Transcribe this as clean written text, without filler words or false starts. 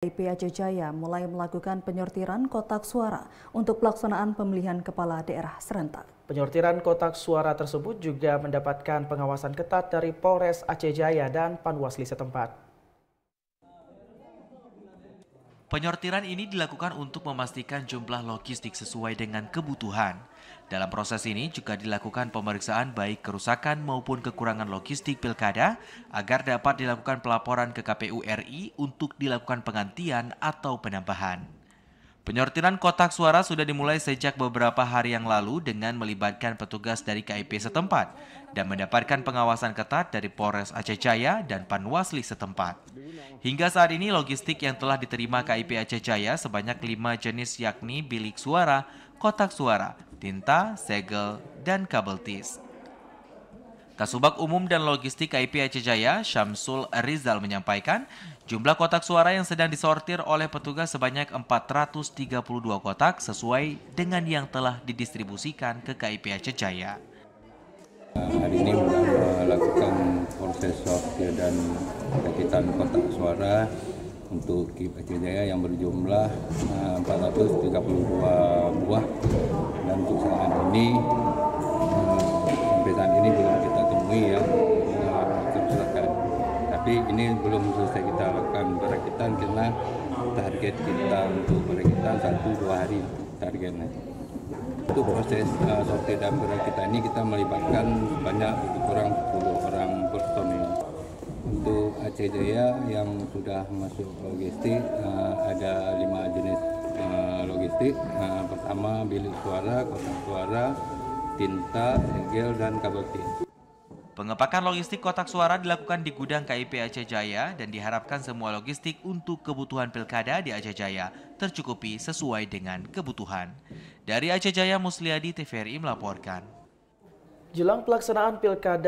KIP Aceh Jaya mulai melakukan penyortiran kotak suara untuk pelaksanaan pemilihan kepala daerah serentak. Penyortiran kotak suara tersebut juga mendapatkan pengawasan ketat dari Polres Aceh Jaya dan Panwasli setempat. Penyortiran ini dilakukan untuk memastikan jumlah logistik sesuai dengan kebutuhan. Dalam proses ini juga dilakukan pemeriksaan baik kerusakan maupun kekurangan logistik pilkada agar dapat dilakukan pelaporan ke KPU RI untuk dilakukan penggantian atau penambahan. Penyortiran kotak suara sudah dimulai sejak beberapa hari yang lalu dengan melibatkan petugas dari KIP setempat dan mendapatkan pengawasan ketat dari Polres Aceh Jaya dan Panwasli setempat. Hingga saat ini logistik yang telah diterima KIP Aceh Jaya sebanyak 5 jenis yakni bilik suara, kotak suara, tinta, segel, dan kabel tis. Kasubag Umum dan Logistik KIP Aceh Jaya, Syamsul Rizal menyampaikan, jumlah kotak suara yang sedang disortir oleh petugas sebanyak 432 kotak sesuai dengan yang telah didistribusikan ke KIP Aceh Jaya. Hari ini melakukan proses sortir dan penyakitan kotak suara untuk KIP Aceh Jaya yang berjumlah 432 buah, dan untuk saat ini sampai saat ini belum kita temui ya kerusakan. Tapi ini belum selesai kita lakukan perakitan karena target kita untuk perakitan 1-2 hari targetnya. Untuk proses sortir dan perakitan ini kita melibatkan sebanyak kurang 10 orang personil. Untuk Aceh Jaya yang sudah masuk logistik ada 5 jenis logistik. Pertama bilik suara, kotak suara, tinta, segel, dan kabel tis. Pengepakan logistik kotak suara dilakukan di gudang KIP Aceh Jaya dan diharapkan semua logistik untuk kebutuhan pilkada di Aceh Jaya tercukupi sesuai dengan kebutuhan. Dari Aceh Jaya, Musliadi, TVRI melaporkan. Jelang pelaksanaan pilkada